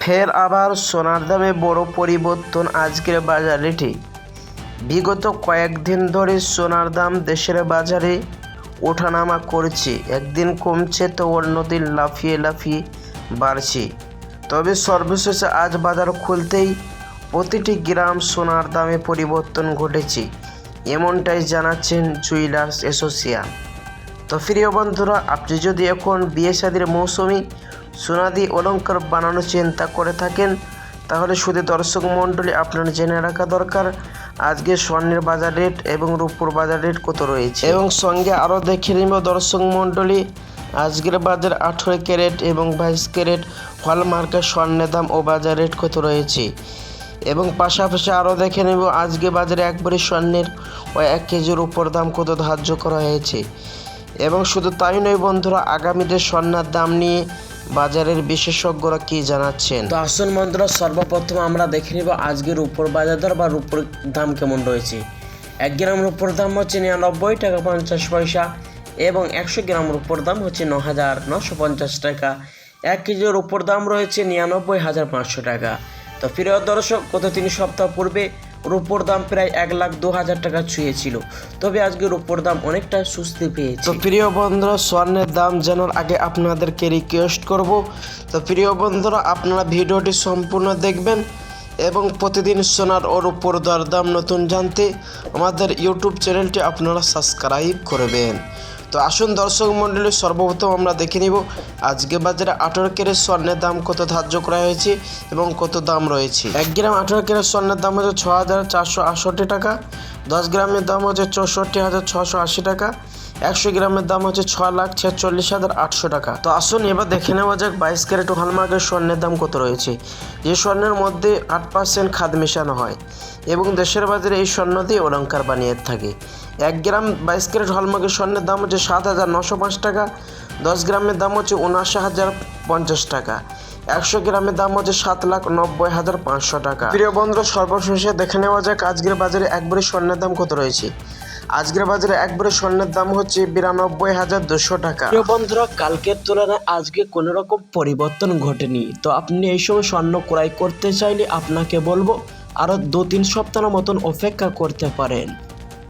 ফের আবার সোনার দামে বড় পরিবর্তন আজকের বাজার রেটে। বিগত কয়েকদিন ধরে সোনার দাম দেশের বাজারে ওঠানামা করছে, একদিন কমছে তো অন্যদিন লাফিয়ে লাফিয়ে বাড়ছে। তবে সর্বশেষে আজ বাজার খুলতেই প্রতিটি গ্রাম সোনার দামে পরিবর্তন ঘটেছে, এমনটাই জানাচ্ছেন জুয়েলার্স অ্যাসোসিয়েশন। তো প্রিয় বন্ধুরা, আপনি যদি এখন বিয়ে শাদীর মৌসুমি সোনাদি অলংকার বানানোর চিন্তা করে থাকেন, তাহলে শুধু দর্শক মণ্ডলী আপনার জেনে রাখা দরকার আজকে স্বর্ণের বাজার রেট এবং রূপোর বাজার রেট কত রয়েছে, এবং সঙ্গে আরও দেখে নিব দর্শক মণ্ডলী আজকের বাজার 18 ক্যারেট এবং 22 ক্যারেট হলমার্কের স্বর্ণের দাম ও বাজার রেট কত রয়েছে, এবং পাশাপাশি আরও দেখে নেব আজকে বাজারে একবারে স্বর্ণের ও 1 কেজির উপর দাম কত ধার্য করা হয়েছে। এবং শুধু তাই নয় বন্ধুরা, আগামীতে স্বর্ণের দাম নিয়ে বাজারের বিশেষজ্ঞরা কি জানাচ্ছেন। তো আসুন বন্ধুরা, সর্বপ্রথম আমরা দেখে নিব আজকের রূপোর বাজার দর বা রূপোর দাম কেমন রয়েছে। 1 গ্রাম রূপোর দাম হচ্ছে 99 টাকা 50 পয়সা এবং 100 গ্রাম রূপোর দাম হচ্ছে 9,950 টাকা। 1 কেজি রূপোর দাম রয়েছে 99,500 টাকা। তো প্রিয় দর্শক, গত 3 সপ্তাহ পূর্বে রূপোর দাম প্রায় 1,02,000 টাকা ছুঁয়েছিল, তবে আজকে রূপোর দাম অনেকটা সুস্থি পেয়েছে। তো প্রিয় বন্ধুরা, স্বর্ণের দাম জানার আগে আপনাদেরকে রিকোয়েস্ট করব, তো প্রিয় বন্ধুরা আপনারা ভিডিওটি সম্পূর্ণ দেখবেন এবং প্রতিদিন সোনার ও রূপোর দরদাম নতুন জানতে আমাদের ইউটিউব চ্যানেলটি আপনারা সাবস্ক্রাইব করবেন। তো আসুন দর্শক মণ্ডলী, সর্বপ্রথম আমরা দেখে নিব আজকে বাজারে 18 ক্যারেট স্বর্ণের দাম কত ধার্য করা হয়েছে এবং কত দাম রয়েছে। 1 গ্রাম 18 ক্যারেট স্বর্ণের দাম হচ্ছে 6,468 টাকা, 10 গ্রামের দাম হচ্ছে 64,680 টাকা, 100 গ্রামের দাম হচ্ছে 6,46,800 টাকা। তো আসুন এবার দেখে নেওয়া যাক 22 ক্যারেট হলমার্কের স্বর্ণের দাম কত রয়েছে। যে স্বর্ণের মধ্যে 8% খাদ মেশানো হয় এবং দেশের বাজারে এই স্বর্ণ দিয়ে অলংকার বানিয়ে থাকে। 1 গ্রাম 22 ক্যারেট হলমার্কের স্বর্ণের দাম হচ্ছে 7,905 টাকা, 10 গ্রামের দাম হচ্ছে 79,050 টাকা, 100 গ্রামের দাম হচ্ছে 7,90,500 টাকা। প্রিয় বন্ধুরা, সর্বশেষে দেখে নেওয়া যাক আজকের বাজারে একবারে স্বর্ণের দাম কত রয়েছে। আজকের বাজারে একবারে স্বর্ণের দাম হচ্ছে 92,200 টাকা। প্রিয় বন্ধুরা, কালকের তুলনায় আজকে কোনো রকম পরিবর্তন ঘটেনি। তো আপনি এই সময় স্বর্ণ ক্রয় করতে চাইলে আপনাকে বলবো আরও 2-3 সপ্তাহের মতন অপেক্ষা করতে পারেন।